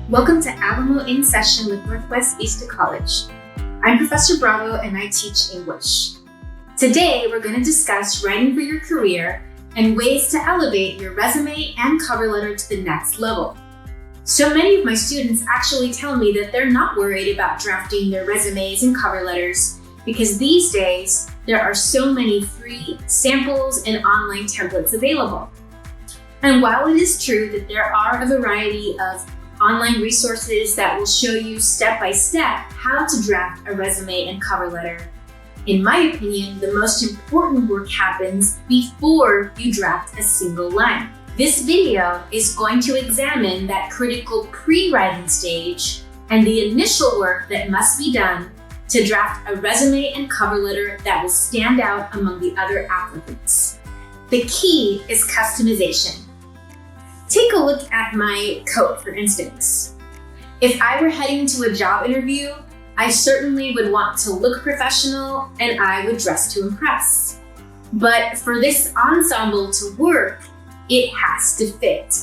Welcome to Alamo In Session with Northwest Vista College. I'm Professor Bravo and I teach English. Today, we're going to discuss writing for your career and ways to elevate your resume and cover letter to the next level. So many of my students actually tell me that they're not worried about drafting their resumes and cover letters because these days, there are so many free samples and online templates available. And while it is true that there are a variety of online resources that will show you step-by-step how to draft a resume and cover letter, in my opinion, the most important work happens before you draft a single line. This video is going to examine that critical pre-writing stage and the initial work that must be done to draft a resume and cover letter that will stand out among the other applicants. The key is customization. Take a look at my coat, for instance. If I were heading to a job interview, I certainly would want to look professional and I would dress to impress. But for this ensemble to work, it has to fit.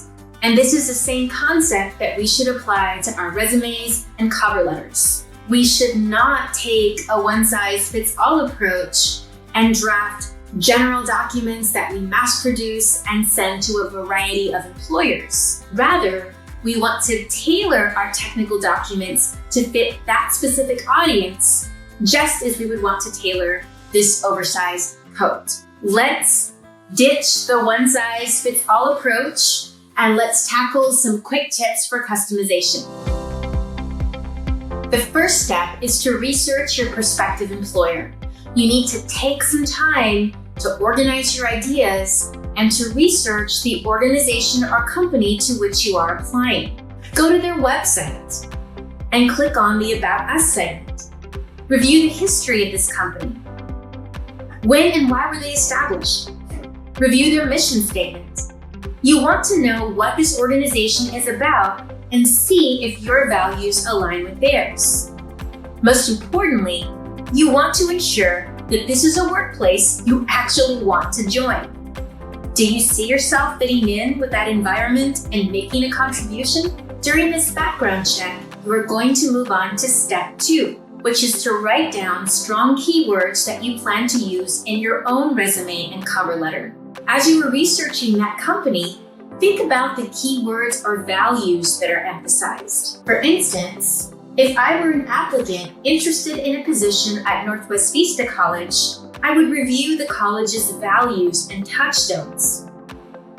And this is the same concept that we should apply to our resumes and cover letters. We should not take a one-size-fits-all approach and draft general documents that we mass produce and send to a variety of employers. Rather, we want to tailor our technical documents to fit that specific audience, just as we would want to tailor this oversized coat. Let's ditch the one-size-fits-all approach and let's tackle some quick tips for customization. The first step is to research your prospective employer. You need to take some time to organize your ideas and to research the organization or company to which you are applying. Go to their website and click on the About Us segment. Review the history of this company. When and why were they established? Review their mission statement. You want to know what this organization is about and see if your values align with theirs. Most importantly, you want to ensure that this is a workplace you actually want to join. Do you see yourself fitting in with that environment and making a contribution? During this background check, we're going to move on to step 2, which is to write down strong keywords that you plan to use in your own resume and cover letter. As you are researching that company, think about the keywords or values that are emphasized. For instance, if I were an applicant interested in a position at Northwest Vista College, I would review the college's values and touchstones.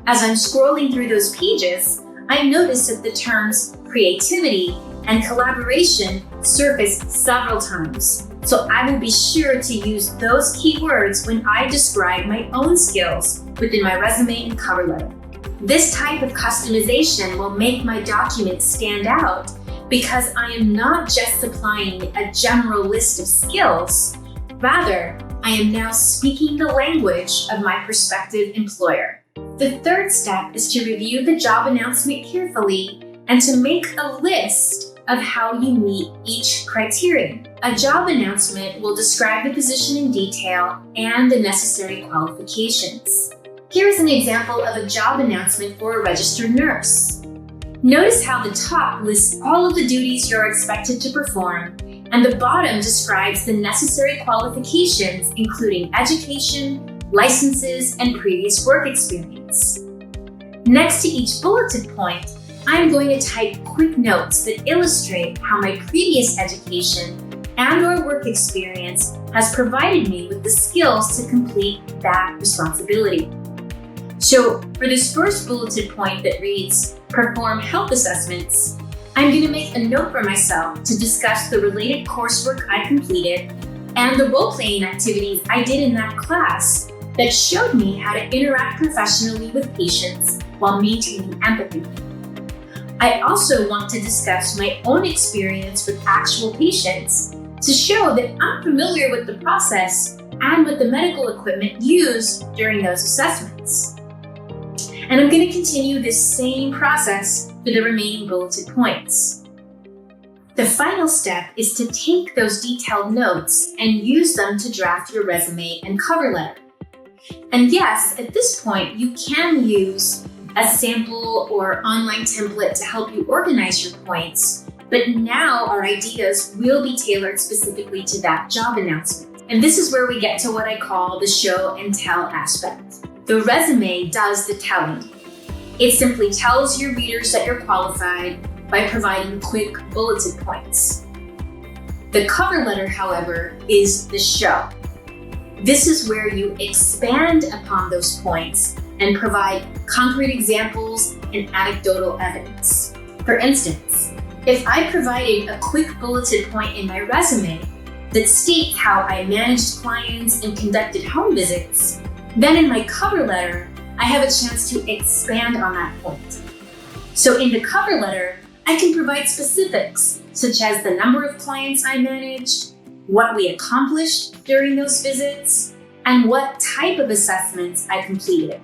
As I'm scrolling through those pages, I notice that the terms creativity and collaboration surface several times. So I will be sure to use those keywords when I describe my own skills within my resume and cover letter. This type of customization will make my document stand out because I am not just supplying a general list of skills. Rather, I am now speaking the language of my prospective employer. The third step is to review the job announcement carefully and to make a list of how you meet each criterion. A job announcement will describe the position in detail and the necessary qualifications. Here is an example of a job announcement for a registered nurse. Notice how the top lists all of the duties you're expected to perform, and the bottom describes the necessary qualifications, including education, licenses, and previous work experience. Next to each bulleted point, I'm going to type quick notes that illustrate how my previous education and/or work experience has provided me with the skills to complete that responsibility. So for this first bulleted point that reads, perform health assessments, I'm going to make a note for myself to discuss the related coursework I completed and the role-playing activities I did in that class that showed me how to interact professionally with patients while maintaining empathy. I also want to discuss my own experience with actual patients to show that I'm familiar with the process and with the medical equipment used during those assessments. And I'm going to continue this same process for the remaining bulleted points. The final step is to take those detailed notes and use them to draft your resume and cover letter. And yes, at this point, you can use a sample or online template to help you organize your points, but now our ideas will be tailored specifically to that job announcement. And this is where we get to what I call the show and tell aspect. The resume does the telling. It simply tells your readers that you're qualified by providing quick bulleted points. The cover letter, however, is the show. This is where you expand upon those points and provide concrete examples and anecdotal evidence. For instance, if I provided a quick bulleted point in my resume that states how I managed clients and conducted home visits, then in my cover letter, I have a chance to expand on that point. So in the cover letter, I can provide specifics, such as the number of clients I managed, what we accomplished during those visits, and what type of assessments I completed.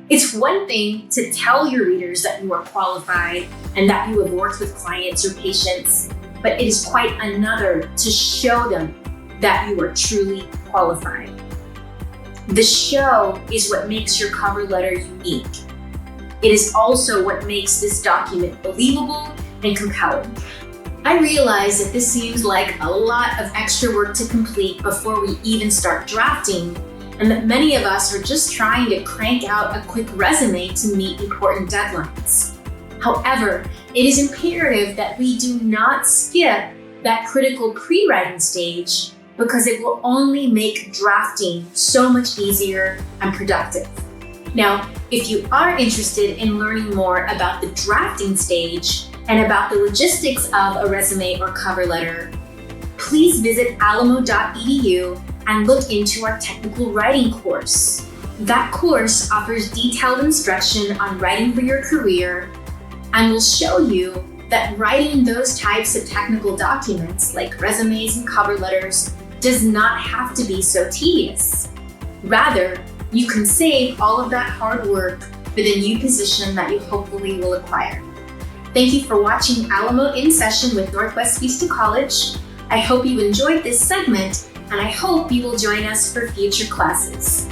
It's one thing to tell your readers that you are qualified and that you have worked with clients or patients, but it is quite another to show them that you are truly qualified. The show is what makes your cover letter unique. It is also what makes this document believable and compelling. I realize that this seems like a lot of extra work to complete before we even start drafting, and that many of us are just trying to crank out a quick resume to meet important deadlines. However, it is imperative that we do not skip that critical pre-writing stage, because it will only make drafting so much easier and productive. Now, if you are interested in learning more about the drafting stage and about the logistics of a resume or cover letter, please visit alamo.edu and look into our technical writing course. That course offers detailed instruction on writing for your career and will show you that writing those types of technical documents like resumes and cover letters does not have to be so tedious. Rather, you can save all of that hard work for the new position that you hopefully will acquire. Thank you for watching Alamo In Session with Northwest Vista College. I hope you enjoyed this segment, and I hope you will join us for future classes.